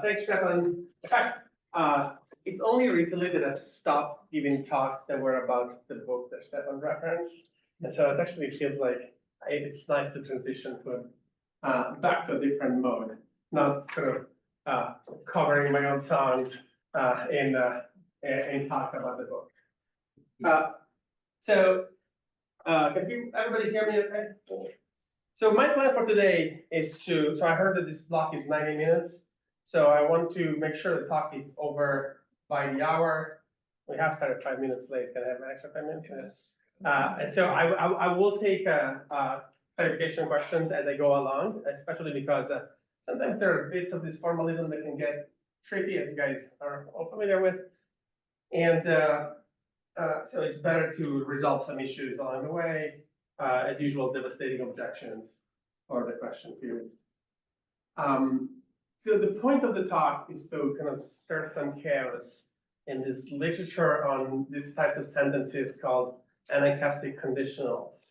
Thanks, Stefan. In fact, it's only recently that I've stopped giving talks that were about the book that Stefan referenced. And so it actually feels like it's nice to transition to back to a different mode, not sort of covering my own songs in talks about the book. Can everybody hear me okay? So my plan for today is so I heard that this block is 90 minutes. So I want to make sure the talk is over by the hour. We have started 5 minutes late. Can I have an extra 5 minutes? Yes. And so I will take clarification questions as I go along, especially because sometimes there are bits of this formalism that can get tricky, as you guys are all familiar with. And so it's better to resolve some issues along the way. As usual, devastating objections or the question period. So the point of the talk is to kind of stir some chaos in this literature on these types of sentences called anankastic conditionals,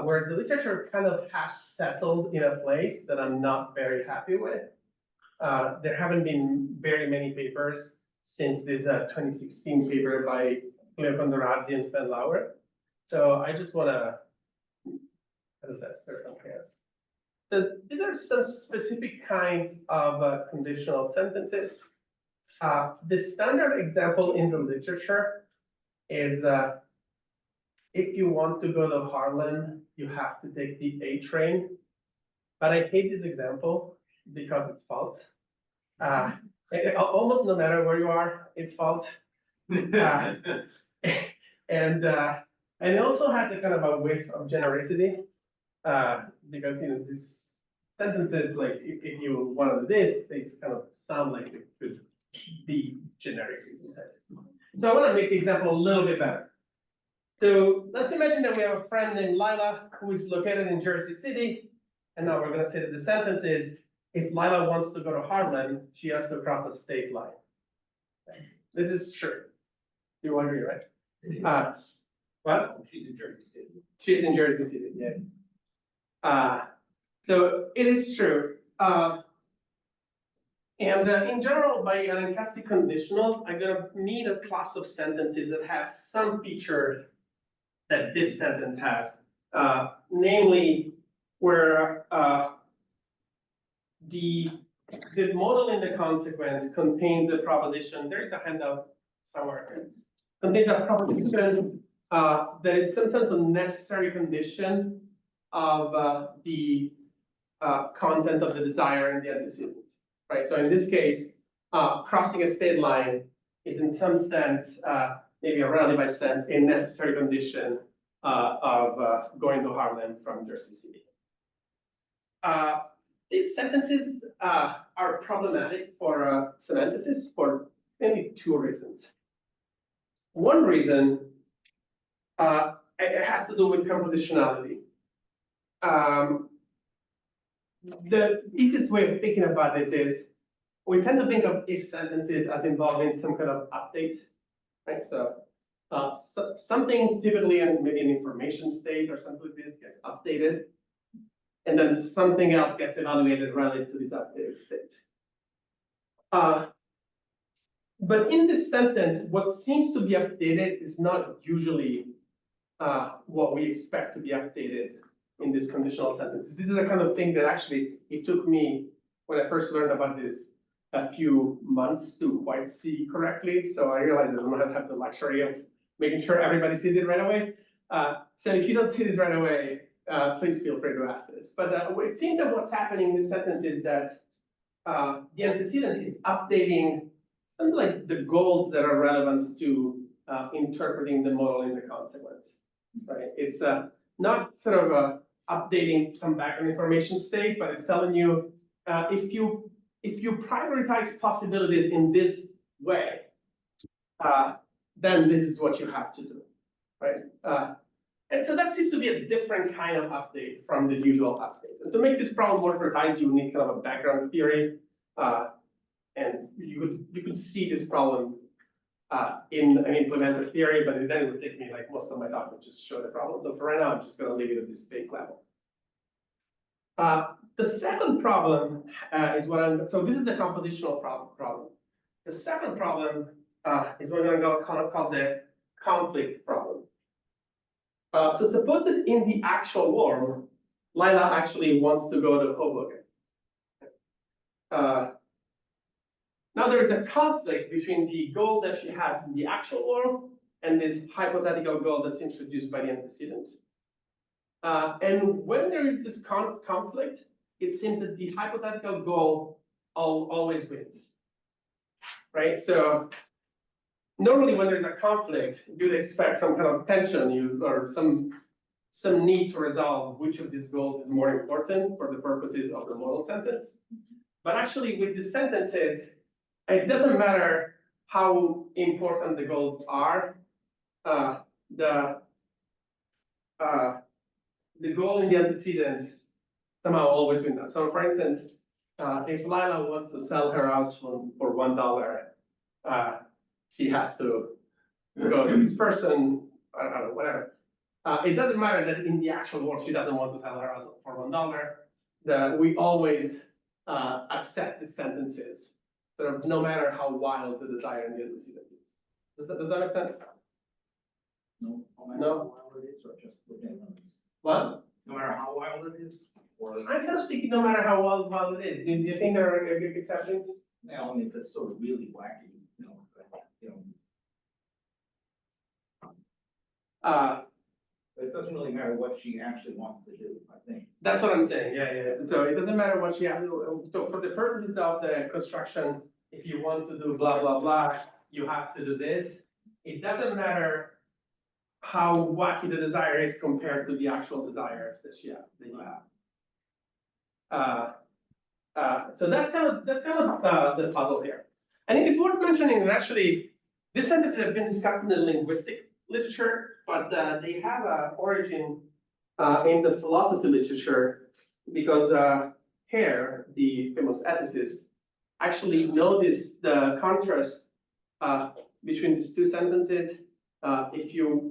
where the literature kind of has settled in a place that I'm not very happy with. There haven't been very many papers since this 2016 paper by Condoravdi and Lauer. So I just want to, as I said, stir some chaos. So these are some specific kinds of conditional sentences. The standard example in the literature is if you want to go to Harlem, you have to take the A train. But I hate this example because it's false. Almost no matter where you are, it's false. And it also has a kind of a whiff of genericity. Because these sentences, like if you want to do this, they kind of sound like it could be generic. So I want to make the example a little bit better. So let's imagine that we have a friend named Lila who is located in Jersey City, and now we're going to say that the sentence is: if Lila wants to go to Harlem, she has to cross a state line. This is true. You agree, right? What? She's in Jersey City. She's in Jersey City. Yeah. So it is true. And in general, by anankastic conditionals, I'm going to mean a class of sentences that have some feature that this sentence has, namely where the modal in the consequent contains a proposition. There is a handout somewhere. Contains a proposition that is some sense of necessary condition of the content of the desire and the antecedent, right? So in this case, crossing a state line is in some sense, maybe a relative sense, a necessary condition of going to Harlem from Jersey City. These sentences are problematic for semanticists for mainly two reasons. One reason it has to do with compositionality. The easiest way of thinking about this is we tend to think of if sentences as involving some kind of update, right? So something typically in maybe an information state or something like this gets updated, and then something else gets evaluated relative to this updated state. But in this sentence, what seems to be updated is not usually what we expect to be updated in this conditional sentences. This is the kind of thing that actually it took me, when I first learned about this, a few months to quite see correctly. So I realized I don't have the luxury of making sure everybody sees it right away. So if you don't see this right away, please feel free to ask this. But it seems that what's happening in this sentence is that the antecedent is updating something like the goals that are relevant to interpreting the modal in the consequent, right? It's not sort of updating some background information state, but it's telling you if you prioritize possibilities in this way, then this is what you have to do, right? And so that seems to be a different kind of update from the usual updates. And to make this problem more precise, you need kind of a background theory, and you could see this problem in an implemented theory, but then it would take me like most of my talk to just show the problem. So for right now, I'm just going to leave it at this big level. The second problem is what so this is the compositional problem. The second problem is what we're going to call the conflict problem. So suppose that in the actual world, Lila actually wants to go to Hoboken. Now there is a conflict between the goal that she has in the actual world and this hypothetical goal that's introduced by the antecedent. And when there is this conflict, it seems that the hypothetical goal always wins, right? So normally when there's a conflict, you'd expect some kind of tension or some need to resolve which of these goals is more important for the purposes of the modal sentence. But actually with the sentences, it doesn't matter how important the goals are. The goal in the antecedent somehow always wins out. So for instance, if Lila wants to sell her house for $1, she has to go to this person, I don't know, whatever. It doesn't matter that in the actual world she doesn't want to sell her house for $1. We always accept the sentences, sort of no matter how wild the desire in the antecedent is. Does that make sense? No, no. How wild it is, or just within limits? What? No matter how wild it is, or I'm kind of thinking no matter how wild it is. Do you think there are exceptions? now, I mean, if it's sort of really wacky, it doesn't really matter what she actually wants to do, I think. That's what I'm saying. Yeah. So it doesn't matter what she has to do. So for the purposes of the construction, if you want to do blah blah blah, you have to do this. It doesn't matter how wacky the desire is compared to the actual desires that you have. So that's kind of the puzzle here. I think it's worth mentioning that actually these sentences have been discussed in the linguistic literature, but they have an origin in the philosophy literature because Hare, the famous ethicist, actually noticed the contrast between these two sentences. If you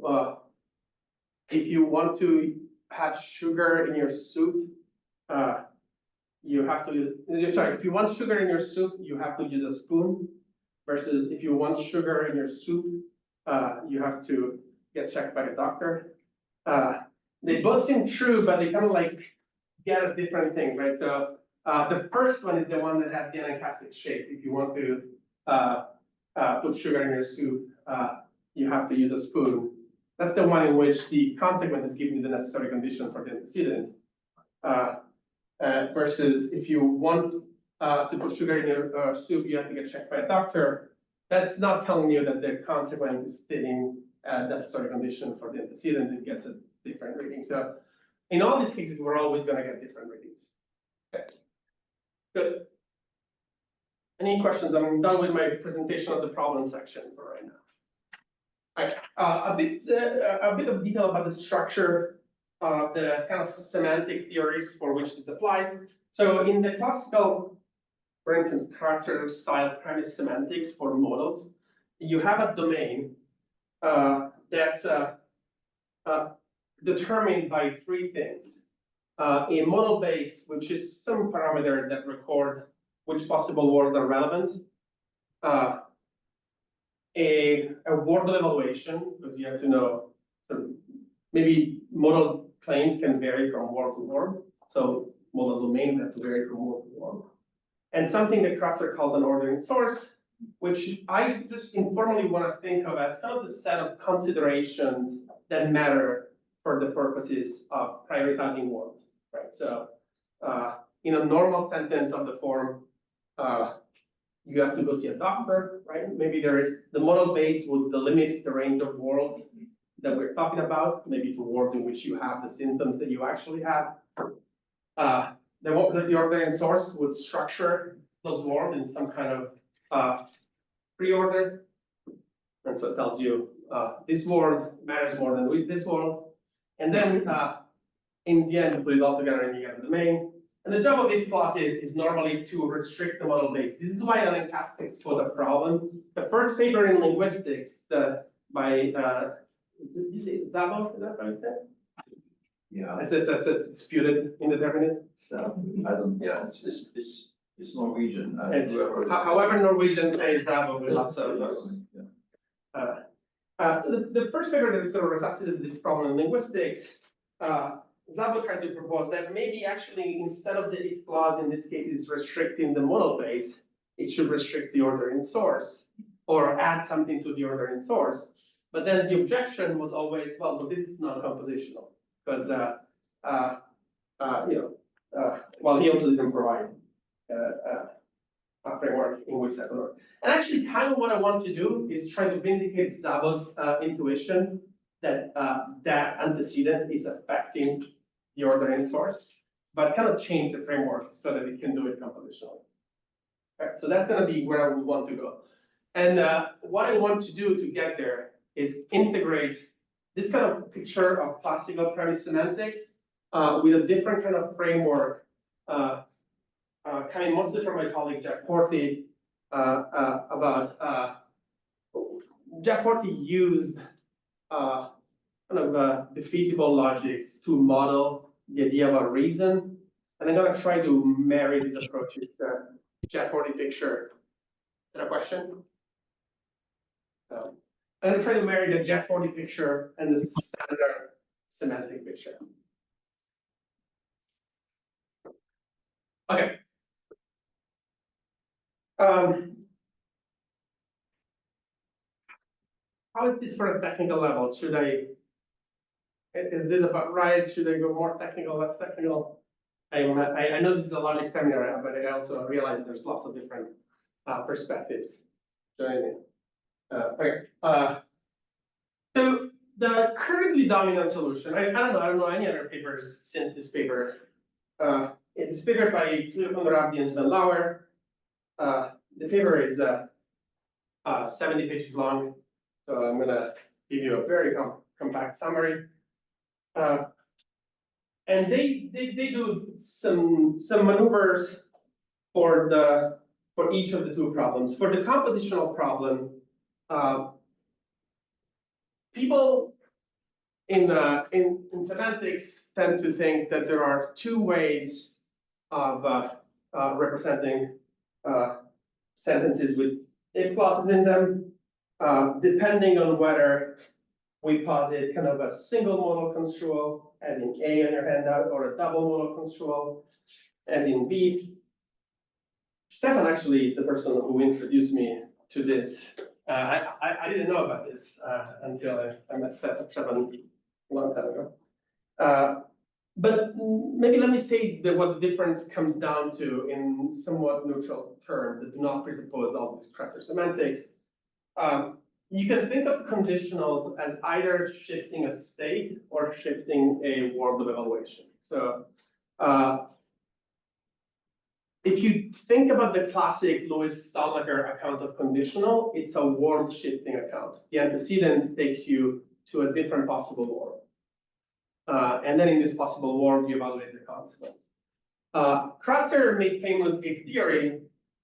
want to have sugar in your soup, you have to. Sorry, if you want sugar in your soup, you have to use a spoon. Versus if you want sugar in your soup, you have to get checked by a doctor. They both seem true, but they kind of like get at different things, right? So the first one is the one that has the anankastic shape. If you want to put sugar in your soup, you have to use a spoon. That's the one in which the consequent is giving you the necessary condition for the antecedent. Versus if you want to put sugar in your soup, you have to get checked by a doctor. That's not telling you that the consequent is stating a necessary condition for the antecedent. It gets a different reading. So in all these cases, we're always going to get different readings. Okay, good. Any questions? I'm done with my presentation of the problem section for right now. All right, a bit of detail about the structure of the kind of semantic theories for which this applies. So in the classical, for instance, Kratzerian style premise semantics for modals, you have a domain that's determined by three things. A modal base, which is some parameter that records which possible words are relevant. A word evaluation, because you have to know, maybe modal claims can vary from word to word. So modal domains have to vary from word to word. And something that Kratzer calls an ordering source, which I just informally want to think of as kind of the set of considerations that matter for the purposes of prioritizing words, right? So in a normal sentence of the form, you have to go see a doctor, right? Maybe there is, the modal base would delimit the range of words that we're talking about, maybe to words in which you have the symptoms that you actually have. The ordering source would structure those words in some kind of pre-order. And so it tells you this word matters more than this word. And then in the end, you put it all together and you get the domain. And the job of if clauses is normally to restrict the modal base. This is why anankastic was a problem. The first paper in linguistics by, did you say Szabo? Is that what you said? Yeah, It's disputed, indeterminate, so. I don't, yeah, it's Norwegian. It's, Whoever- however, Norwegians say Bravo with lots of, Yeah. so the first paper that sort of resuscitated this problem in linguistics, Szabo tried to propose that maybe actually instead of the if clause in this case is restricting the modal base, it should restrict the order in source or add something to the order in source. But then the objection was always, well, but this is not compositional because, well, he also didn't provide a framework in which that would work. And actually, kind of what I want to do is try to vindicate Szabo's intuition that that antecedent is affecting the order in source, but kind of change the framework so that it can do it compositionally. Okay, so that's going to be where I would want to go. And what I want to do to get there is integrate this kind of picture of classical premise semantics with a different kind of framework, coming mostly from my colleague Jeff Horty, about Jeff Horty used the feasible logics to model the idea of a reason. And I'm going to try to marry these approaches to Jeff Horty picture. Is that a question? I'm going to try to marry the Jeff Horty picture and the standard semantic picture. Okay. How is this for a technical level? Should I, is this about right? Should I go more technical, less technical? I know this is a logic seminar, but I also realize there's lots of different perspectives joining. Okay. So the currently dominant solution, I don't know any other papers since this paper. It's this paper by Condoravdi and Lauer. The paper is 70 pages long, so I'm gonna give you a very compact summary. And they do some maneuvers for each of the two problems. For the compositional problem, people in semantics tend to think that there are two ways of representing sentences with if clauses in them, depending on whether we posit kind of a single modal construal, as in A on your handout, or a double modal construal, as in B. Stefan actually is the person who introduced me to this. I didn't know about this until I met Stefan a long time ago. But maybe let me say that what the difference comes down to in somewhat neutral terms that do not presuppose all this Kratzerian semantics. You can think of conditionals as either shifting a state or shifting a world of evaluation. So if you think about the classic Louis Stallacher account of conditional, it's a world shifting account. The antecedent takes you to a different possible world. And then in this possible world, you evaluate the consequence. Kratzer made famous if theory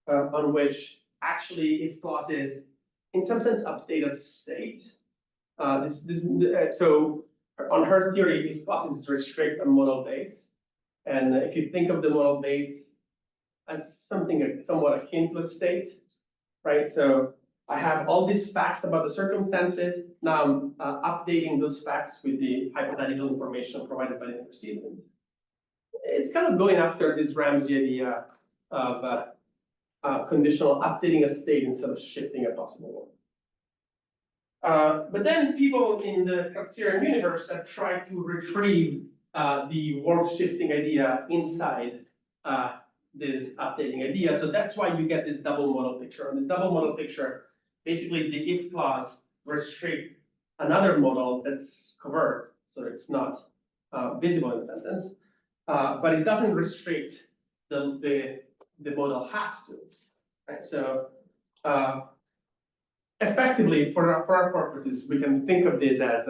on which actually if clauses in some sense update a state. So on her theory, if clauses restrict a modal base. And if you think of the modal base as something somewhat akin to a state, right? So I have all these facts about the circumstances. Now I'm updating those facts with the hypothetical information provided by the antecedent. It's kind of going after this Ramsey idea of conditional updating a state instead of shifting a possible world. But then people in the Kratzerian universe have tried to retrieve the world shifting idea inside this updating idea. So that's why you get this double modal picture. And this double modal picture, basically the if clause restrict another modal that's covert, so it's not visible in the sentence, but it doesn't restrict the modal has to. Right? So effectively, for our purposes, we can think of this as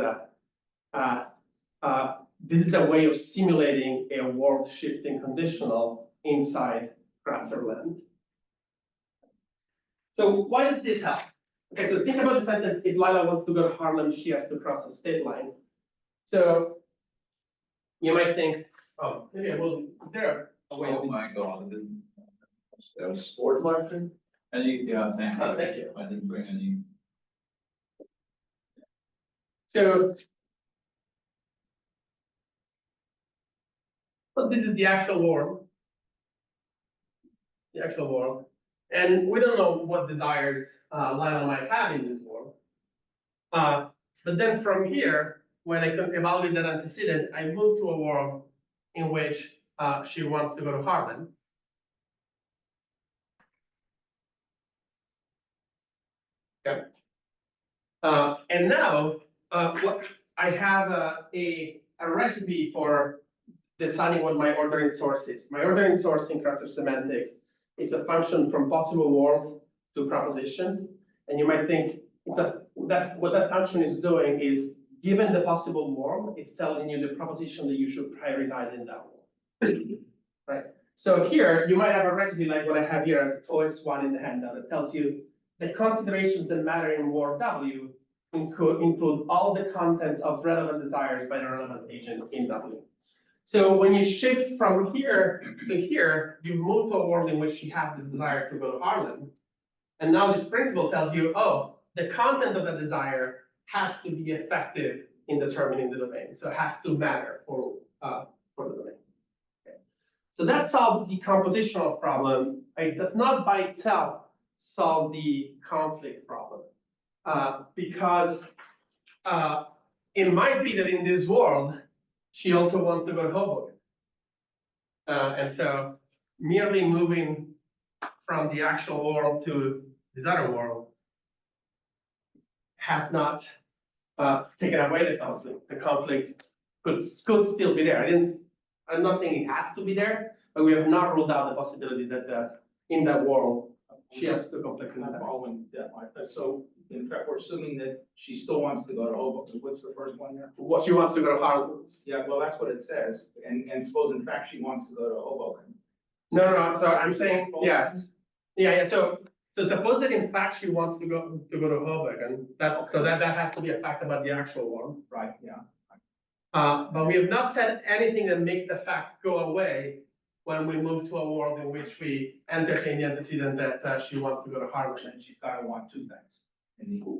this is a way of simulating a world shifting conditional inside Kratzer land. So why does this help? Okay, so think about the sentence, if Lila wants to go to Harlem, she has to cross a state line. So you might think, oh, maybe I will, is there a way Oh of? my God, I didn't. There was sport marketing? Any, yeah, thank you. Oh, thank you. I didn't bring any. So. But this is the actual world. The actual world. And we don't know what desires Lionel might have in this world. But then from here, when I can evaluate that antecedent, I move to a world in which she wants to go to Harvard. Okay. And now what I have a recipe for deciding what my ordering source is. My ordering source in Kratzerian semantics is a function from possible worlds to propositions. And you might think what that function is doing is, given the possible world, it's telling you the proposition that you should prioritize in that world. Right? So here you might have a recipe like what I have here as OS1 in the handout that tells you the considerations that matter in world W include all the contents of relevant desires by the relevant agent in W. So when you shift from here to here, you move to a world in which she has this desire to go to Harlem. And now this principle tells you, oh, the content of the desire has to be effective in determining the domain. So it has to matter for the domain. Okay. So that solves the compositional problem. It does not by itself solve the conflict problem. Because it might be that in this world, she also wants to go to Hoboken. And so merely moving from the actual world to this other world has not taken away the conflict. The conflict could still be there. I'm not saying it has to be there, but we have not ruled out the possibility that in that world she has to conflict in I'm that. following that, Mike. So in fact, we're assuming that she still wants to go to Hoboken. What's the first one there? What she wants to go to Harlem. Yeah, well, that's what it says. And suppose in fact she wants to go to Hoboken. No. So I'm saying, yeah. So suppose that in fact she wants to go to Hoboken. So that has to be a fact about the actual one. Right, yeah. But we have not said anything that makes the fact go away when we move to a world in which we entertain the antecedent that she wants to go to Harvard. And she's gotta want two things.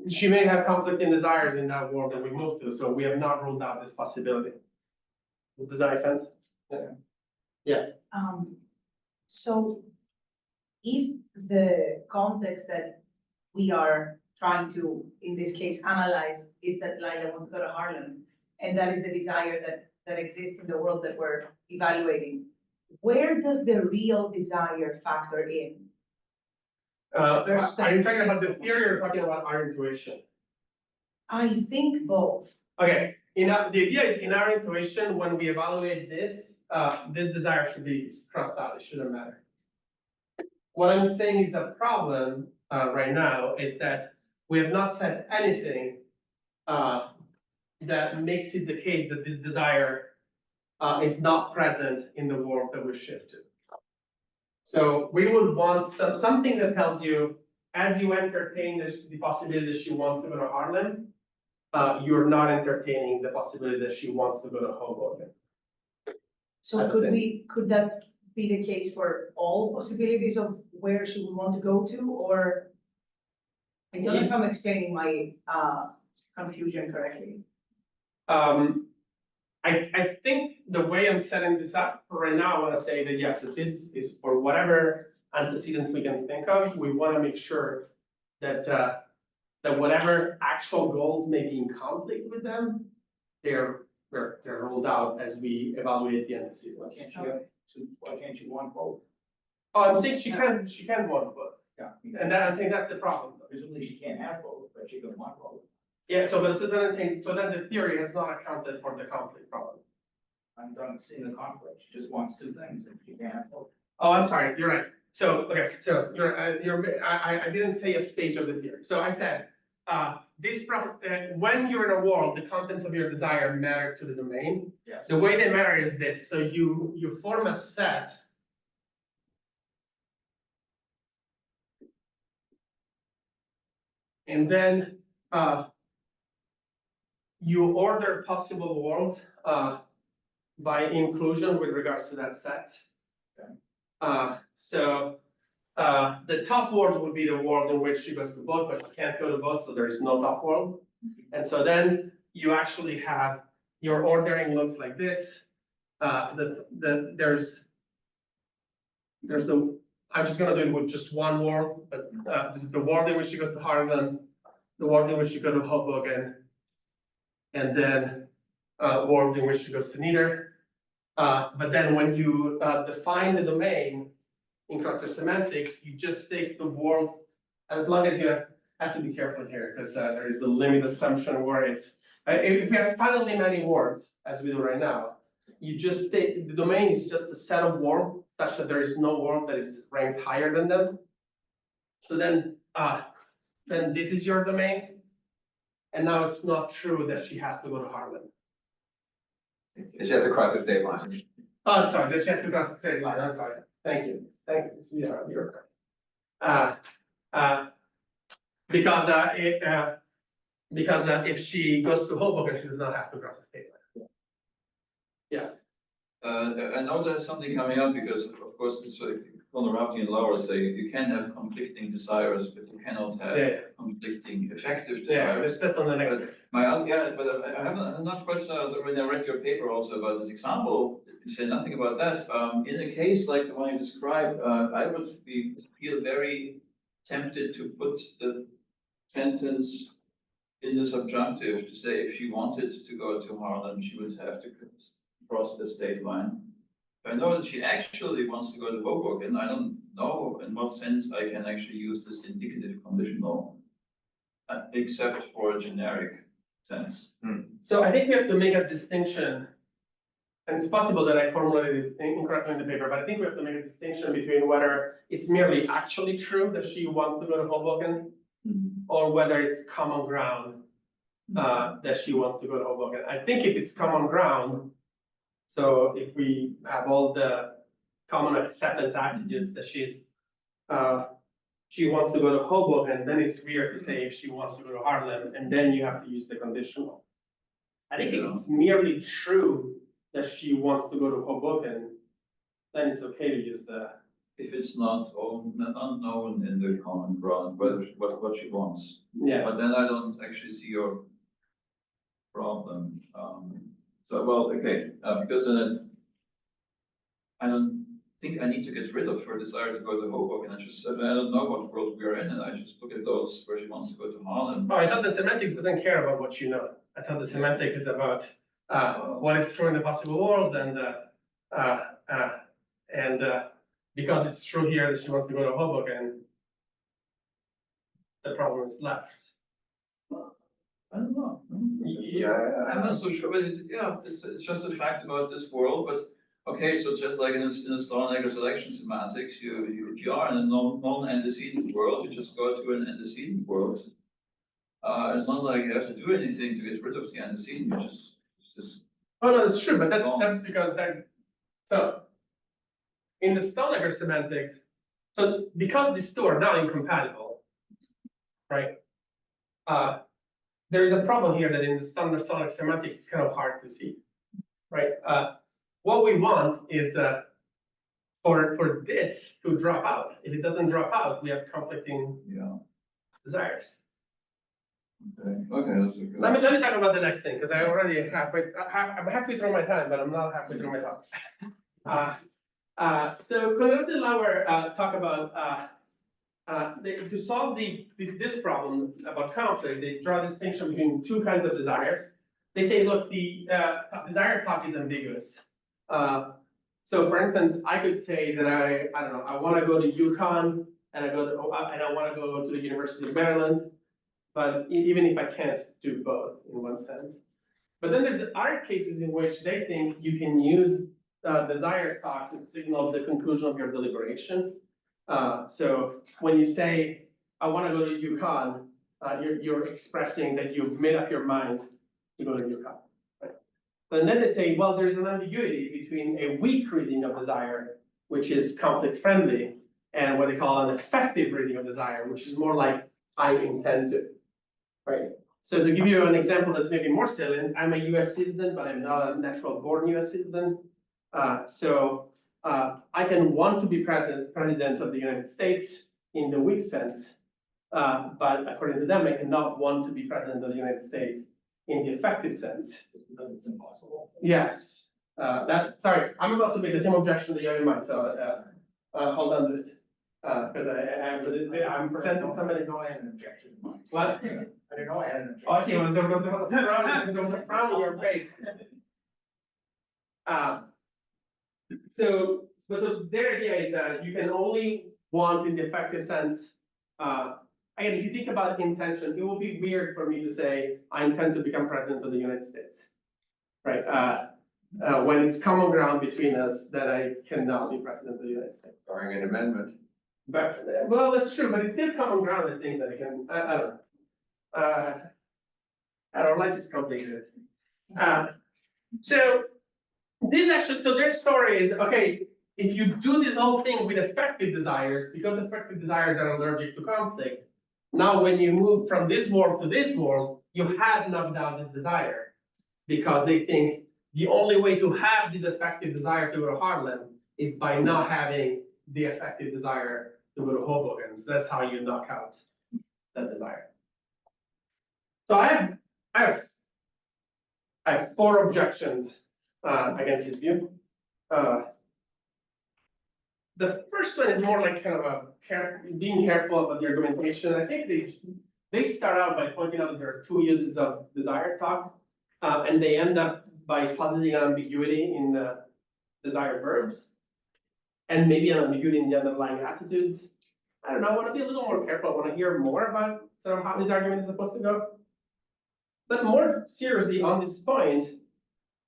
She may have conflicting desires in that world that we move to, so we have not ruled out this possibility. Does that make sense? Yeah. So if the context that we are trying to, in this case, analyze is that Laila wants to go to Harlem, and that is the desire that exists in the world that we're evaluating, where does the real desire factor in? Are you talking about the theory or talking about our intuition? I think both. Okay, the idea is in our intuition, when we evaluate this, this desire should be crossed out, it shouldn't matter. What I'm saying is a problem right now is that we have not said anything that makes it the case that this desire is not present in the world that we shift to. So we would want something that tells you, as you entertain the possibility that she wants to go to Harlem, you're not entertaining the possibility that she wants to go to Hoboken. So could that be the case for all possibilities of where she would want to go to, or I don't know if I'm explaining my confusion correctly. I think the way I'm setting this up for right now, I want to say that yes, that this is for whatever antecedents we can think of. We want to make sure that that whatever actual goals may be in conflict with them, they're ruled out as we evaluate the antecedents. Why can't you want both? Oh, I'm saying she can want both. Yeah. And I'm saying that's the problem. Presumably she can't have both, but she can want both. Yeah, so then I'm saying, so then the theory has not accounted for the conflict problem. I'm done seeing the conflict. She just wants two things and she can't have both. Oh, I'm sorry, you're right. So, okay, so I didn't say a stage of the theory. So I said, when you're in a world, the contents of your desire matter to the domain. Yes. The way they matter is this. So you form a set. And then you order possible worlds by inclusion with regards to that set. So the top world would be the world in which she goes to both, but she can't go to both, so there is no top world. And so then you actually have your ordering looks like this. There's the, I'm just gonna do it with just one world, but this is the world in which she goes to Harlem, the world in which she goes to Hoboken, and then worlds in which she goes to neither. But then when you define the domain in Kratzerian semantics, you just take the world, as long as you have to be careful here, because there is the limit assumption where it's, if we have finitely many words, as we do right now, you just take, the domain is just a set of words such that there is no word that is ranked higher than them. So then this is your domain. And now it's not true that she has to go to Harlem. She has to cross the state line. Oh, I'm sorry, that she has to cross the state line. I'm sorry. Thank you. Thank you. Yeah, you're right. Because if she goes to Hoboken, she does not have to cross the state line. Yes. I know there's something coming up because, of course, so Condoravdi and Lauer say you can have conflicting desires, but you cannot have conflicting effective desires. Yeah, that's on the next. But I have enough questions when I read your paper also about this example. You say nothing about that. In a case like the one you described, I would feel very tempted to put the sentence in the subjunctive to say if she wanted to go to Harlem, she would have to cross the state line. I know that she actually wants to go to Hoboken. I don't know in what sense I can actually use this indicative conditional, except for a generic sense. So I think we have to make a distinction, and it's possible that I formulated it incorrectly in the paper, but I think we have to make a distinction between whether it's merely actually true that she wants to go to Hoboken, or whether it's common ground that she wants to go to Hoboken. I think if it's common ground, so if we have all the common acceptance attitudes that she wants to go to Hoboken, then it's weird to say if she wants to go to Harlem, and then you have to use the conditional. I think if it's merely true that she wants to go to Hoboken, then it's okay to use the. If it's not unknown in the common ground, what she wants. Yeah. But then I don't actually see your problem. Because then I don't think I need to get rid of her desire to go to Hoboken. I just said, I don't know what world we are in, and I just look at those where she wants to go to Harlem. Oh, I thought the semantics doesn't care about what you know. I thought the semantics is about what is true in the possible worlds, and because it's true here that she wants to go to Hoboken, the problem is left. I don't know. Yeah, I'm not so sure, but it's just a fact about this world. But okay, so just like in a Stronegger selection semantics, if you are in a non-antecedent world, you just go to an antecedent world. It's not like you have to do anything to get rid of the antecedent. You just. Oh no, that's true, but that's because that. So in the Stronegger semantics, so because these two are not incompatible, right? There is a problem here that in the standard Stronegger semantics it's kind of hard to see, right? What we want is for this to drop out. If it doesn't drop out, we have conflicting desires. Okay, that's okay. Let me talk about the next thing, because I already I'm halfway through my time, but I'm not halfway through my talk. So Condoravdi and Lauer talk about to solve this problem about conflict. They draw a distinction between two kinds of desires. They say, look, the desire talk is ambiguous. So for instance, I could say that I don't know, I want to go to UConn and I want to go to the University of Maryland, but even if I can't do both in one sense. But then there's other cases in which they think you can use desire talk to signal the conclusion of your deliberation. So when you say, I want to go to UConn, you're expressing that you've made up your mind to go to UConn. Right? And then they say, well, there's an ambiguity between a weak reading of desire, which is conflict friendly, and what they call an effective reading of desire, which is more like I intend to. Right? So to give you an example that's maybe more salient, I'm a US citizen, but I'm not a natural born US citizen. I can want to be president of the United States in the weak sense, but according to them, I cannot want to be president of the United States in the effective sense. Because it's impossible. Yes, sorry, I'm about to make the same objection that you have in mind, so hold on to it. Because I'm presenting somebody. I didn't know I had an objection in mind. What? I didn't know I had an objection. Oh, I see, there was a frown on your face. So their idea is that you can only want in the effective sense. Again, if you think about intention, it will be weird for me to say, I intend to become president of the United States, right? When it's common ground between us that I cannot be president of the United States. Barring an amendment. But, well, that's true, but it's still common ground, I think, that I can, I don't know. I don't know, life is complicated. So their story is, okay, if you do this whole thing with effective desires, because effective desires are allergic to conflict, now when you move from this world to this world, you have knocked down this desire. Because they think the only way to have this effective desire to go to Harlem is by not having the effective desire to go to Hoboken's. That's how you knock out that desire. So I have 4 objections against this view. The first one is more like kind of being careful about the argumentation. I think they start out by pointing out that there are 2 uses of desire talk, and they end up by positing ambiguity in the desired verbs, and maybe an ambiguity in the underlying attitudes. I don't know, I want to be a little more careful. I want to hear more about sort of how this argument is supposed to go. But more seriously on this point,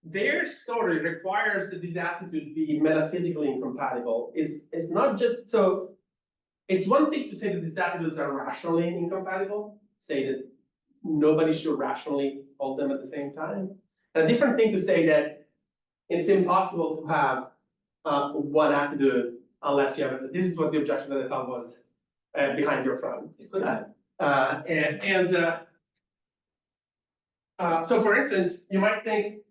their story requires that this attitude be metaphysically incompatible. It's not just, so it's one thing to say that these attitudes are rationally incompatible, say that nobody should rationally hold them at the same time. And a different thing to say that it's impossible to have one attitude unless you have it. This is what the objection that I thought was behind your frown. So for instance, you might think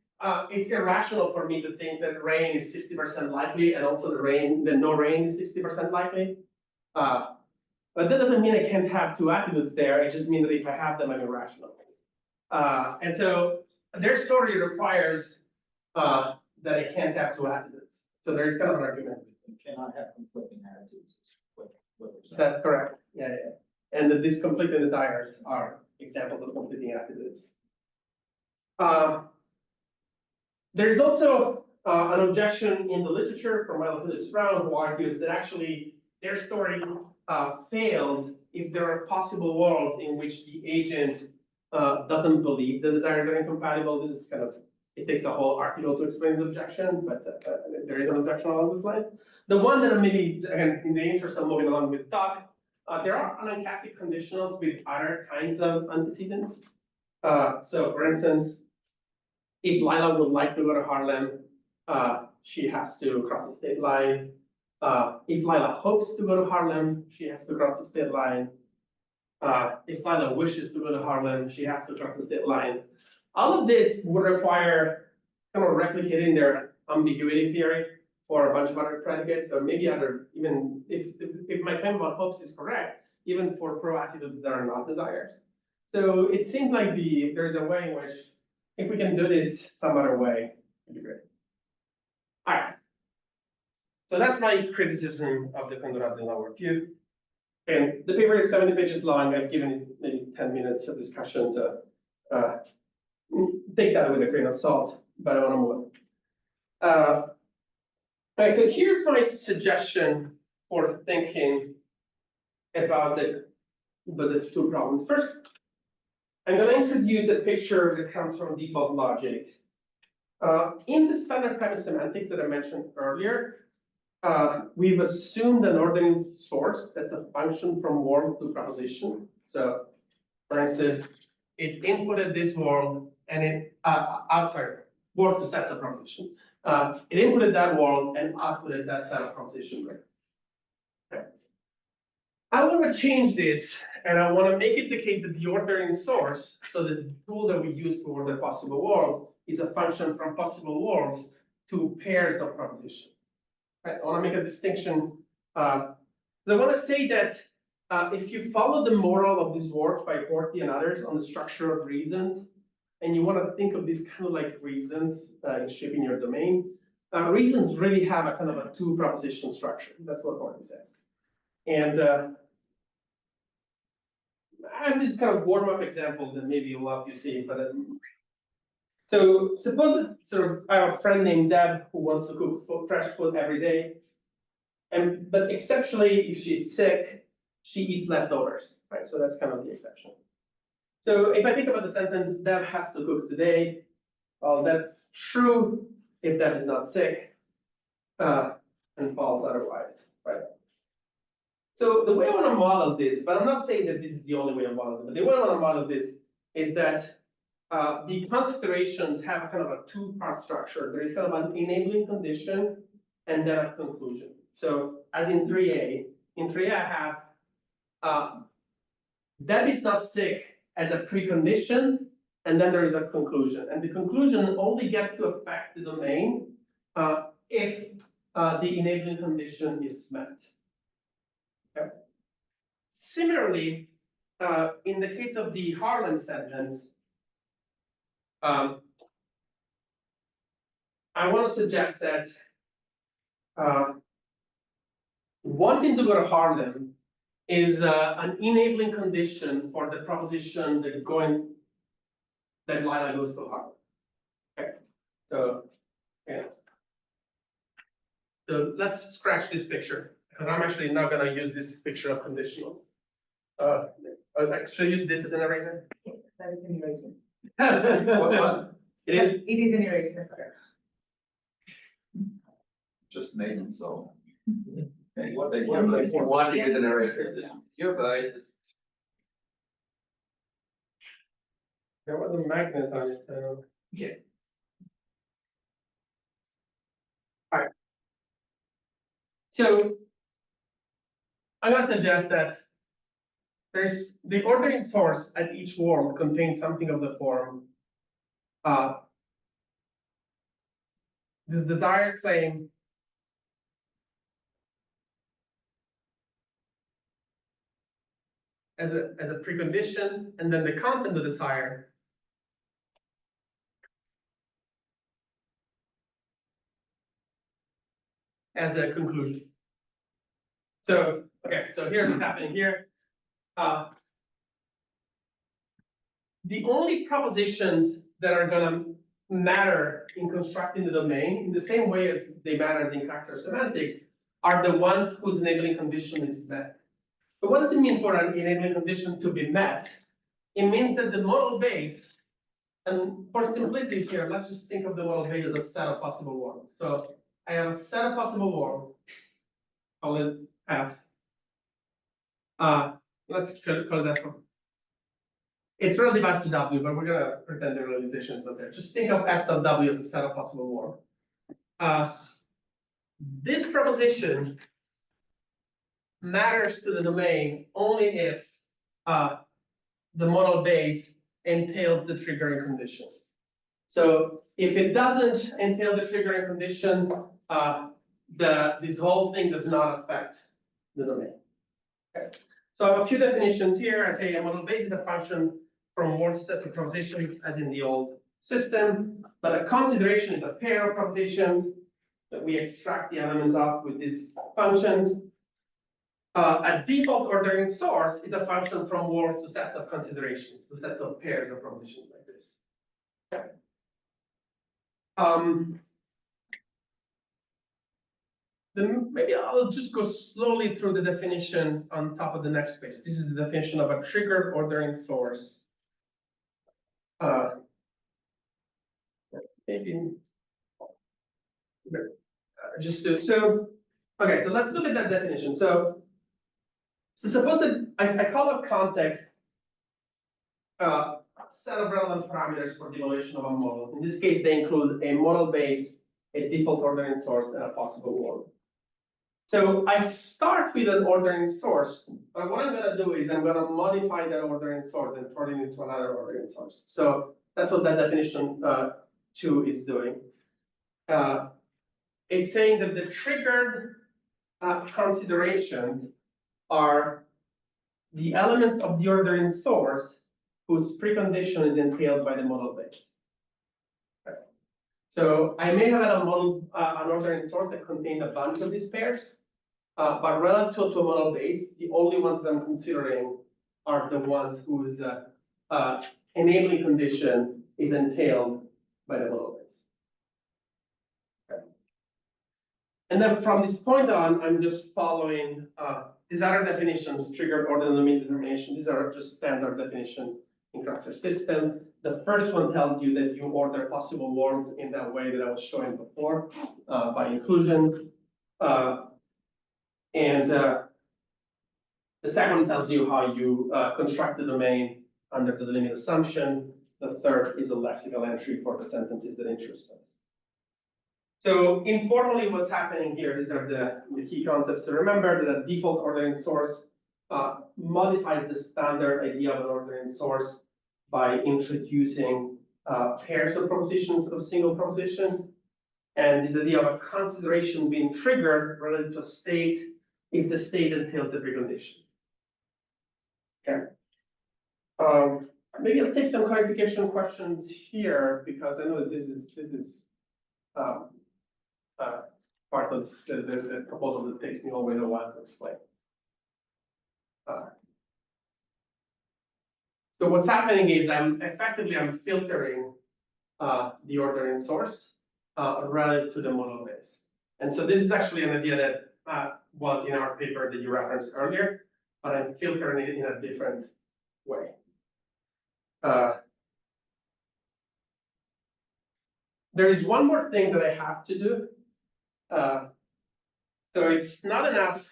it's irrational for me to think that rain is 60% likely and also that no rain is 60% likely. But that doesn't mean I can't have 2 attitudes there. It just means that if I have them, I'm irrational. And so their story requires that I can't have 2 attitudes. So there's kind of an argument. You cannot have conflicting attitudes. What they're saying. That's correct. Yeah. And that these conflicting desires are examples of conflicting attitudes. There's also an objection in the literature from Milo Phillips Brown, who argues that actually their story fails if there are possible worlds in which the agent doesn't believe the desires are incompatible. This is kind of, it takes a whole article to explain this objection, but there is an objection along these lines. The one that maybe, again, in the interest of moving along with talk, there are anankastic conditionals with other kinds of antecedents. So for instance, if Lila would like to go to Harlem, she has to cross the state line. If Lila hopes to go to Harlem, she has to cross the state line. If Lila wishes to go to Harlem, she has to cross the state line. All of this would require kind of replicating their ambiguity theory for a bunch of other predicates, or maybe other, even if my claim about hopes is correct, even for pro-attitudes that are not desires. So it seems like there's a way in which, if we can do this some other way, it'd be great. All right. So that's my criticism of the Condoravdi and Lauer view. And the paper is 70 pages long. I've given it maybe 10 minutes of discussion to take that with a grain of salt, but I want to move on. All right, so here's my suggestion for thinking about the 2 problems. First, I'm going to introduce a picture that comes from default logic. In the standard premise semantics that I mentioned earlier, we've assumed an ordering source that's a function from world to proposition. So, for instance, it inputted this world and it, world to sets of proposition. It inputted that world and outputted that set of proposition. Right? I want to change this, and I want to make it the case that the ordering source, so the tool that we use to order possible worlds, is a function from possible worlds to pairs of proposition. Right? I want to make a distinction. I want to say that if you follow the moral of this work by Horty and others on the structure of reasons, and you want to think of these kind of like reasons in shaping your domain, reasons really have a kind of a two proposition structure. That's what Horty says. And I have this kind of warm-up example that maybe will help you see. But so suppose that sort of I have a friend named Deb who wants to cook fresh food every day, but exceptionally, if she's sick, she eats leftovers, right? So that's kind of the exception. So if I think about the sentence, Deb has to cook today, well, that's true if Deb is not sick, and false otherwise, right? So the way I want to model this, but I'm not saying that this is the only way to model it, but the way I want to model this is that the considerations have a kind of a two-part structure. There is kind of an enabling condition and then a conclusion. So as in 3a, I have Deb is not sick as a precondition, and then there is a conclusion. And the conclusion only gets to affect the domain if the enabling condition is met. Okay. Similarly, in the case of the Harlan sentence, I want to suggest that wanting to go to Harlem is an enabling condition for the proposition that Lila goes to Harlem. Okay, so yeah. So let's scratch this picture because I'm actually not going to use this picture of conditionals. Should I use this as an eraser? Yes, that is an eraser. What? It is. It is an eraser. Just made it so. And what they want to use an eraser. You're right. There was a magnet on it. Yeah. All right. So I'm going to suggest that there's the ordering source at each world contains something of the form. This desired claim as a precondition, and then the content of the desire as a conclusion. So, okay, so here's what's happening here. The only propositions that are gonna matter in constructing the domain, in the same way as they matter in Kratzerian semantics, are the ones whose enabling condition is met. But what does it mean for an enabling condition to be met? It means that the model base, and for simplicity here, let's just think of the model base as a set of possible worlds. So I have a set of possible worlds, call it F. Let's call that from. It's relative to W, but we're gonna pretend the realization is not there. Just think of F sub W as a set of possible worlds. This proposition matters to the domain only if the model base entails the triggering condition. So if it doesn't entail the triggering condition, this whole thing does not affect the domain. Okay. So I have a few definitions here. I say a model base is a function from one sets of propositions, as in the old system, but a consideration is a pair of propositions that we extract the elements of with these functions. A default ordering source is a function from worlds to sets of considerations, to sets of pairs of propositions like this. Okay. Then maybe I'll just go slowly through the definition on top of the next page. This is the definition of a triggered ordering source. Maybe just to, so okay, so let's look at that definition. So suppose that I call a context a set of relevant parameters for the evaluation of a model. In this case, they include a model base, a default ordering source, and a possible world. So I start with an ordering source, but what I'm gonna do is I'm gonna modify that ordering source and turn it into another ordering source. So that's what that definition 2 is doing. It's saying that the triggered considerations are the elements of the ordering source whose precondition is entailed by the model base. Okay. So I may have had a model, an ordering source that contained a bunch of these pairs, but relative to a model base, the only ones that I'm considering are the ones whose enabling condition is entailed by the model base. Okay. And then from this point on, I'm just following these other definitions, triggered order domain determination. These are just standard definitions in Kratzer system. The first one tells you that you order possible words in that way that I was showing before by inclusion. And the second one tells you how you construct the domain under the limit assumption. The third is a lexical entry for the sentences that interest us. So informally, what's happening here, these are the key concepts to remember. That a default ordering source modifies the standard idea of an ordering source by introducing pairs of propositions instead of single propositions. And this idea of a consideration being triggered relative to a state if the state entails the precondition. Okay. Maybe I'll take some clarification questions here because I know that this is part of the proposal that takes me always a while to explain. So what's happening is I'm filtering the ordering source relative to the model base. And so this is actually an idea that was in our paper that you referenced earlier, but I'm filtering it in a different way. There is one more thing that I have to do. So it's not enough.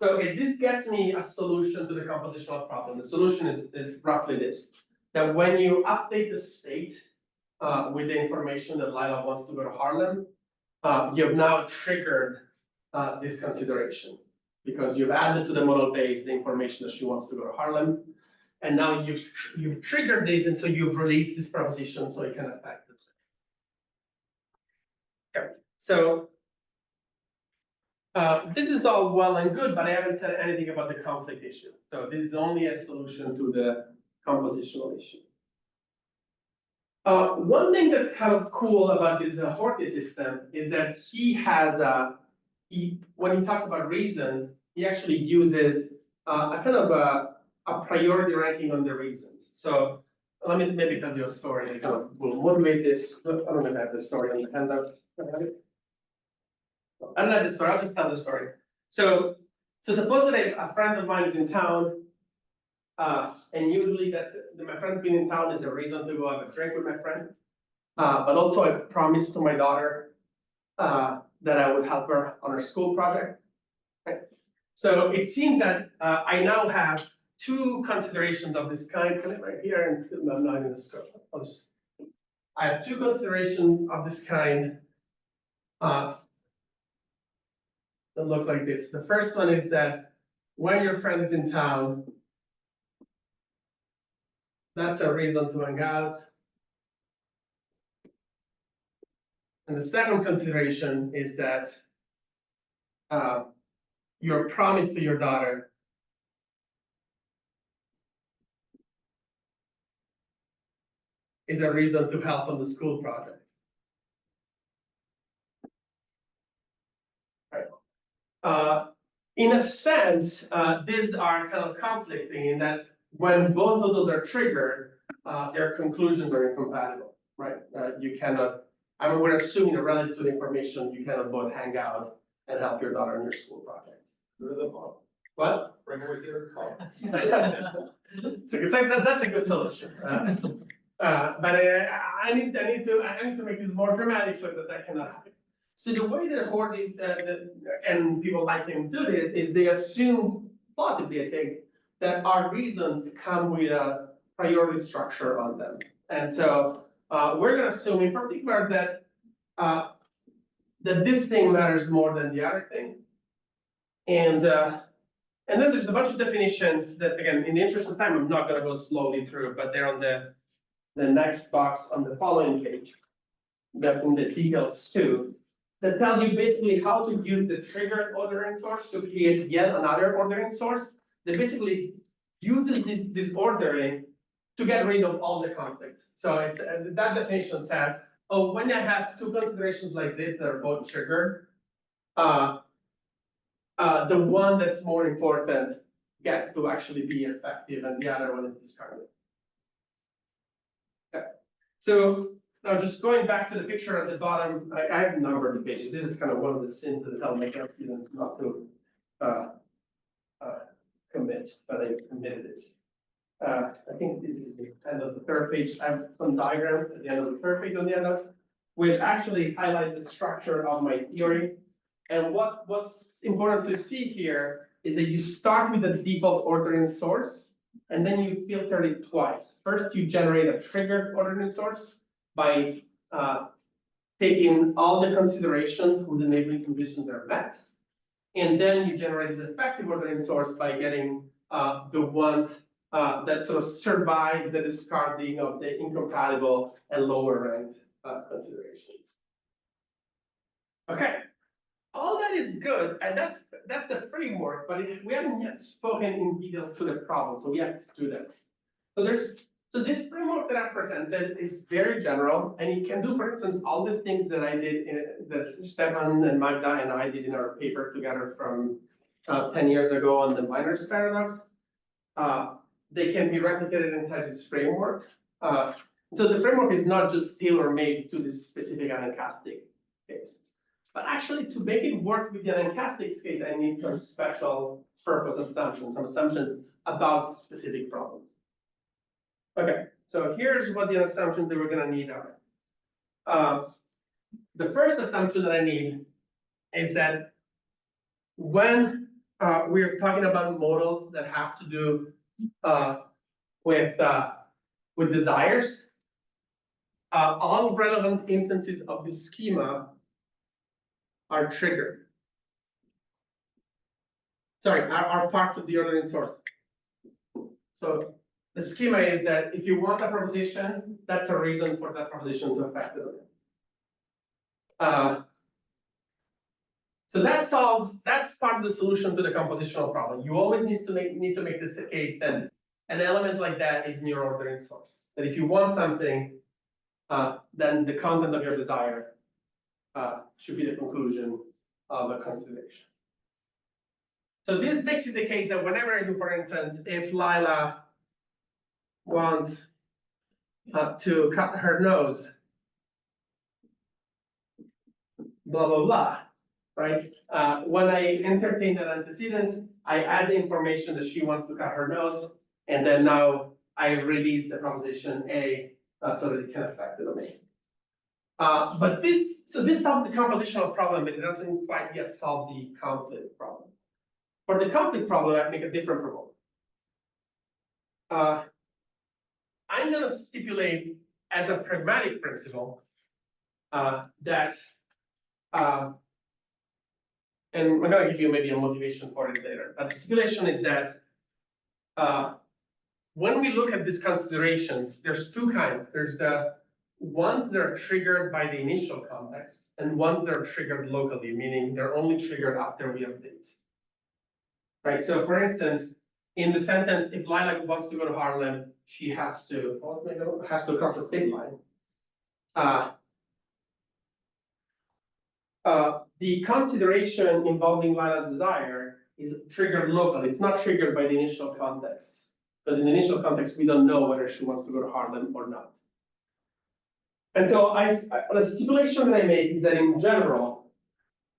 So okay, this gets me a solution to the compositional problem. The solution is roughly this, that when you update the state with the information that Lila wants to go to Harlem, you have now triggered this consideration because you've added to the model base the information that she wants to go to Harlem. And now you've triggered this, and so you've released this proposition so it can affect it. Okay. So this is all well and good, but I haven't said anything about the conflict issue. So this is only a solution to the compositional issue. One thing that's kind of cool about this Horty system is that he has, when he talks about reasons, he actually uses a kind of a priority ranking on the reasons. So let me maybe tell you a story that kind of will motivate this. I don't know if I have the story on the handout. I don't have the story, I'll just tell the story. So suppose that a friend of mine is in town, and usually my friend's been in town is a reason to go have a drink with my friend. But also I've promised to my daughter that I would help her on her school project. Okay. So it seems that I now have two considerations of this kind, right here, and still not in the scope. I have two considerations of this kind that look like this. The first one is that when your friend is in town, that's a reason to hang out. And the second consideration is that your promise to your daughter is a reason to help on the school project. Right. In a sense, these are kind of conflicting in that when both of those are triggered, their conclusions are incompatible, right? You cannot, I mean, we're assuming that relative to the information, you cannot both hang out and help your daughter in your school project. What? Bring her with you. That's a good solution. But I need to make this more dramatic so that cannot happen. So the way that Horty and people like him do this is they assume, plausibly I think, that our reasons come with a priority structure on them. And so we're going to assume in particular that that this thing matters more than the other thing. And then there's a bunch of definitions that, again, in the interest of time, I'm not gonna go slowly through, but they're on the next box on the following page. That in the details too, that tell you basically how to use the triggered ordering source to create yet another ordering source that basically uses this ordering to get rid of all the conflicts. So it's that definition says, oh, when I have two considerations like this that are both triggered, the one that's more important gets to actually be effective and the other one is discarded. Okay. So now just going back to the picture at the bottom, I have numbered the pages. This is kind of one of the sins that tell my students not to commit, but I committed it. I think this is the end of the third page. I have some diagrams at the end of the third page on the end of, which actually highlight the structure of my theory. And what's important to see here is that you start with the default ordering source, and then you filter it twice. First, you generate a triggered ordering source by taking all the considerations whose enabling conditions are met. And then you generate this effective ordering source by getting the ones that sort of survive the discarding of the incompatible and lower ranked considerations. Okay, all that is good, and that's the framework, but we haven't yet spoken in detail to the problem, so we have to do that. So this framework that I presented is very general, and it can do, for instance, all the things that I did, that Stefan and Magda and I did in our paper together from 10 years ago on the Miner's paradox. They can be replicated inside this framework. So the framework is not just tailor-made to this specific anankastic case, but actually to make it work with the anankastic case, I need some special purpose assumptions, some assumptions about specific problems. Okay, so here's what the assumptions that we're gonna need are. The first assumption that I need is that when we're talking about modals that have to do with desires, all relevant instances of the schema are triggered. Sorry, are part of the ordering source. So the schema is that if you want a proposition, that's a reason for that proposition to affect it. So that's part of the solution to the compositional problem. You always need to make this a case that an element like that is in your ordering source. That if you want something, then the content of your desire should be the conclusion of a consideration. So this makes it the case that whenever I do, for instance, if Lila wants to cut her nose, blah, blah, blah, right? When I entertain that antecedent, I add the information that she wants to cut her nose, and then now I release the proposition A so that it can affect it on me. But this solves the compositional problem, but it doesn't quite yet solve the conflict problem. For the conflict problem, I make a different proposal. I'm going to stipulate as a pragmatic principle that, and I'm going to give you maybe a motivation for it later, but the stipulation is that when we look at these considerations, there's two kinds. There's the ones that are triggered by the initial context and ones that are triggered locally, meaning they're only triggered after we update. Right, so for instance, in the sentence, if Lilac wants to go to Harlem, she has to cross the state line. The consideration involving Lila's desire is triggered locally. It's not triggered by the initial context. Because in the initial context, we don't know whether she wants to go to Harlem or not. And so the stipulation that I make is that in general,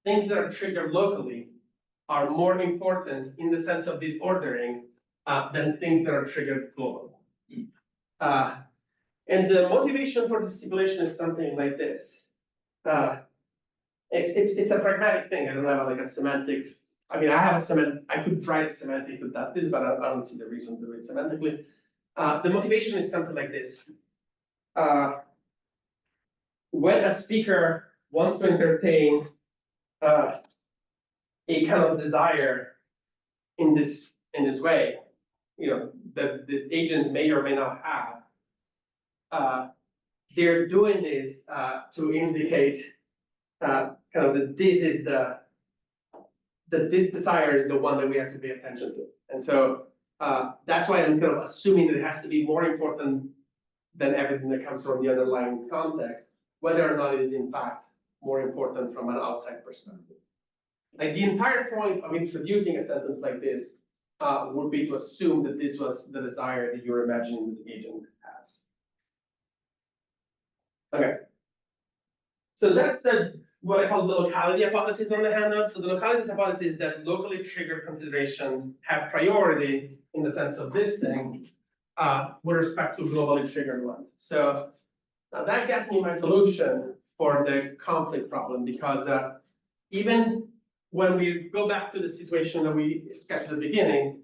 things that are triggered locally are more important in the sense of this ordering than things that are triggered globally. And the motivation for the stipulation is something like this. It's a pragmatic thing. I don't have like a semantics. I mean, I could write a semantics that does this, but I don't see the reason to do it semantically. The motivation is something like this. When a speaker wants to entertain a kind of desire in this way, that the agent may or may not have, they're doing this to indicate kind of that this desire is the one that we have to pay attention to. And so that's why I'm kind of assuming that it has to be more important than everything that comes from the underlying context, whether or not it is in fact more important from an outside perspective. Like the entire point of introducing a sentence like this would be to assume that this was the desire that you're imagining that the agent has. Okay. So that's what I call the locality hypothesis on the handout. So the locality hypothesis is that locally triggered considerations have priority in the sense of this thing with respect to globally triggered ones. So now that gets me my solution for the conflict problem, because even when we go back to the situation that we sketched at the beginning,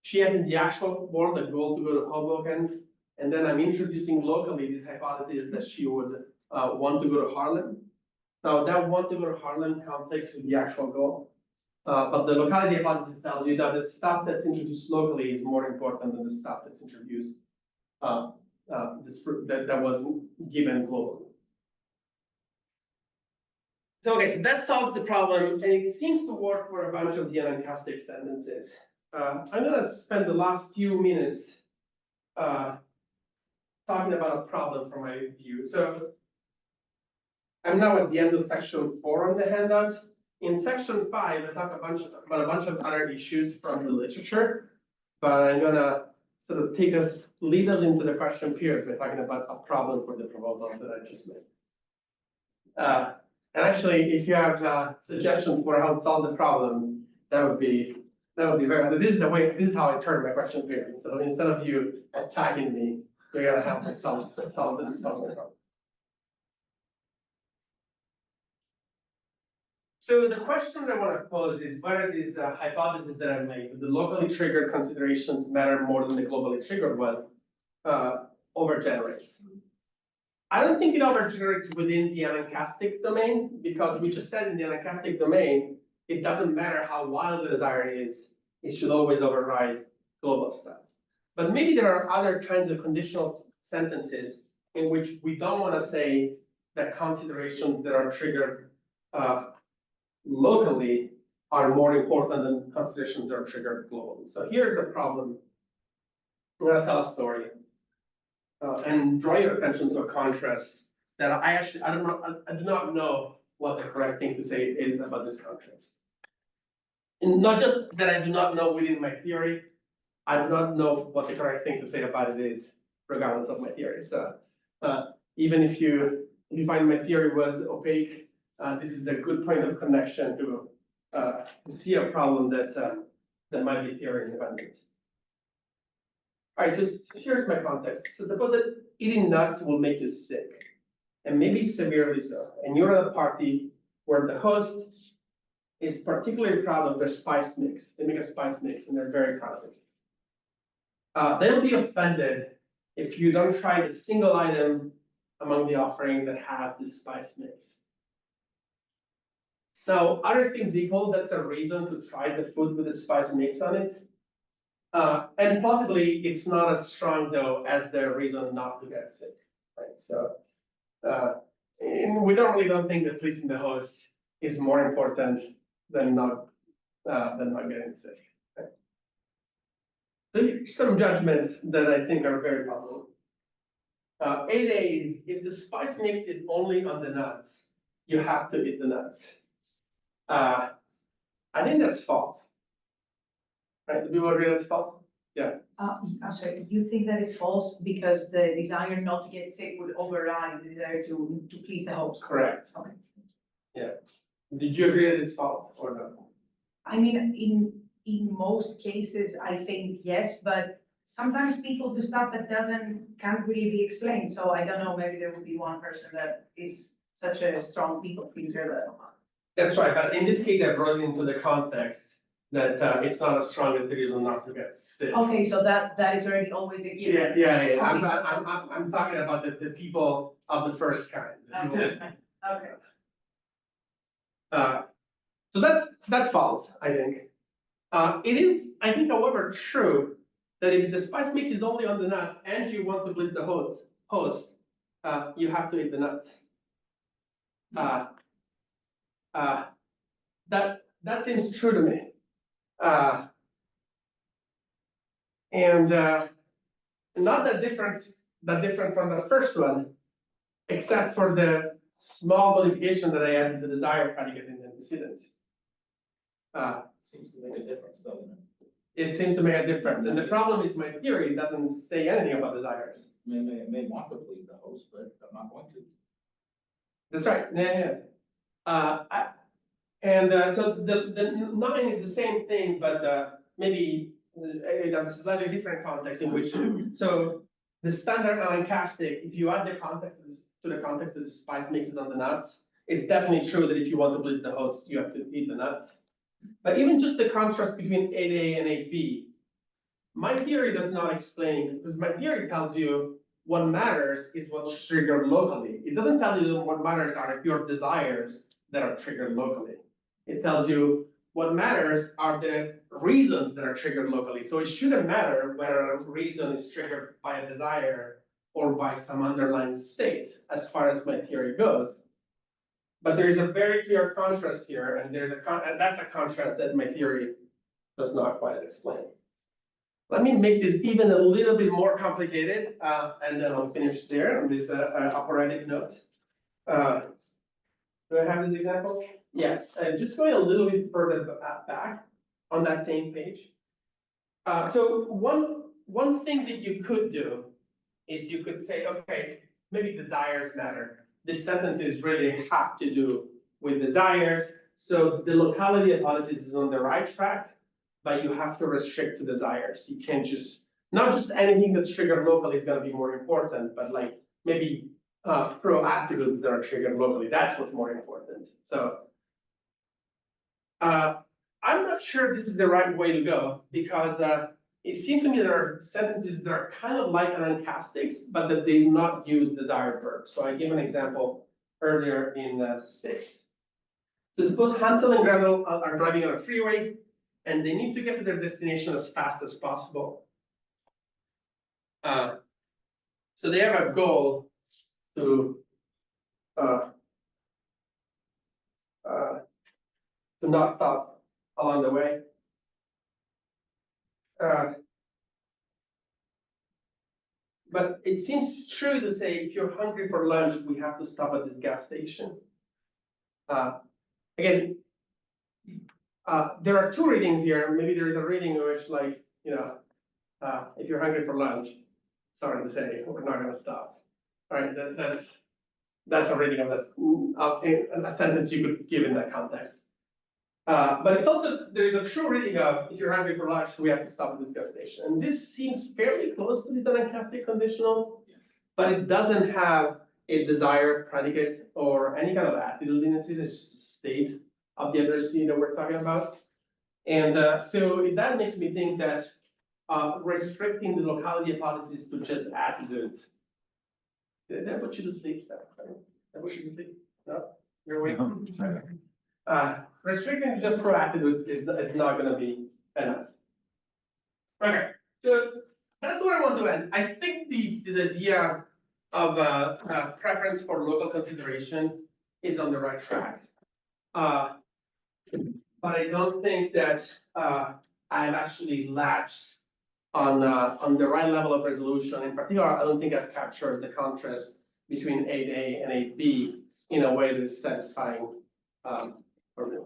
she has in the actual world a goal to go to Hoboken, and then I'm introducing locally this hypothesis that she would want to go to Harlem. Now that want to go to Harlem conflicts with the actual goal, but the locality hypothesis tells you that the stuff that's introduced locally is more important than the stuff that's introduced that was given globally. So okay, so that solves the problem, and it seems to work for a bunch of the anankastic sentences. I'm going to spend the last few minutes talking about a problem from my view. So I'm now at the end of section 4 on the handout. In section 5, I talk about a bunch of other issues from the literature, but I'm going to sort of lead us into the question period by talking about a problem for the proposal that I just made. And actually, if you have suggestions for how to solve the problem, that would be very. This is how I turn my question period. So instead of you attacking me, you're gonna help me solve the problem. So the question that I want to pose is whether this hypothesis that I made, the locally triggered considerations matter more than the globally triggered one, overgenerates. I don't think it overgenerates within the anankastic domain, because we just said in the anankastic domain, it doesn't matter how wild the desire is, it should always override global stuff. But maybe there are other kinds of conditional sentences in which we don't want to say that considerations that are triggered locally are more important than considerations that are triggered globally. So here's a problem. I'm going to tell a story. And draw your attention to a contrast that I do not know what the correct thing to say is about this contrast. And not just that I do not know within my theory, I do not know what the correct thing to say about it is, regardless of my theory. So even if you find my theory was opaque, this is a good point of connection to see a problem that might be theory independent. All right, so here's my context. So suppose that eating nuts will make you sick, and maybe severely so. And you're at a party where the host is particularly proud of their spice mix. They make a spice mix, and they're very proud of it. They'll be offended if you don't try the single item among the offering that has this spice mix. Now, other things equal, that's a reason to try the food with the spice mix on it. And possibly it's not as strong though as the reason not to get sick, right? So we don't think that pleasing the host is more important than not getting sick. Right? So here's some judgments that I think are very possible. 8A is if the spice mix is only on the nuts, you have to eat the nuts. I think that's false. Right? Do people agree that's false? Yeah. I'm sorry, you think that is false because the desire not to get sick would override the desire to please the host? Correct. Okay. Yeah. Did you agree that it's false or no? I mean, in most cases, I think yes, but sometimes people do stuff that can't really be explained. So I don't know, maybe there would be one person that is such a strong people pleaser that. That's right, but in this case, I brought it into the context that it's not as strong as the reason not to get sick. Okay, so that is already always a given. Yeah. Okay, I'm talking about the people of the first kind. The people, Okay. So that's false, I think. It is, I think, however, true that if the spice mix is only on the nut and you want to bliss the host, you have to eat the nuts. That seems true to me. And not that different from the first one, except for the small modification that I added the desired predicate in the antecedent. Seems to make a difference, doesn't it? It seems to make a difference. And the problem is my theory doesn't say anything about desires. May want to please the host, but I'm not going to. That's right. Yeah. So the 9 is the same thing, but maybe in a slightly different context in which, so the standard anankastic, if you add the context to the context that the spice mixes on the nuts, it's definitely true that if you want to please the host, you have to eat the nuts. But even just the contrast between 8A and 8B, my theory does not explain, because my theory tells you what matters is what's triggered locally. It doesn't tell you what matters are your desires that are triggered locally. It tells you what matters are the reasons that are triggered locally. So it shouldn't matter whether a reason is triggered by a desire or by some underlying state, as far as my theory goes. But there is a very clear contrast here, and that's a contrast that my theory does not quite explain. Let me make this even a little bit more complicated, and then I'll finish there on this operatic note. Do I have this example? Yes, just going a little bit further back on that same page. So one thing that you could do is you could say, okay, maybe desires matter. This sentences really have to do with desires. So the locality hypothesis is on the right track, but you have to restrict to desires. You can't just, not just anything that's triggered locally is going to be more important, but like maybe pro-attributes that are triggered locally. That's what's more important. So I'm not sure this is the right way to go, because it seems to me there are sentences that are kind of like anankastics, but that they do not use desired verbs. So I gave an example earlier in 6. So suppose Hansel and Gretel are driving on a freeway, and they need to get to their destination as fast as possible. So they have a goal to not stop along the way. But it seems true to say, if you're hungry for lunch, we have to stop at this gas station. Again, there are 2 readings here. Maybe there is a reading in which, like, if you're hungry for lunch, sorry to say, we're not going to stop. All right, that's a reading of a sentence you could give in that context. But it's also, there is a true reading of, if you're hungry for lunch, we have to stop at this gas station. And this seems fairly close to these anankastic conditionals, but it doesn't have a desired predicate or any kind of attitude in it. It's just a state of the addressee that we're talking about. And so that makes me think that restricting the locality hypothesis to just attitudes. Did I put you to sleep, Steph? Did I put you to sleep? No? You're awake? No, sorry. Restricting to just pro attributes is not going to be enough. Okay, so that's where I want to end. I think this idea of preference for local considerations is on the right track. But I don't think that I've actually latched on the right level of resolution. In particular, I don't think I've captured the contrast between 8A and 8B in a way that is satisfying for me.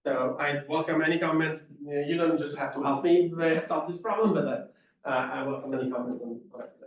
So I welcome any comments. You don't just have to help me solve this problem, but I welcome any comments on what I said.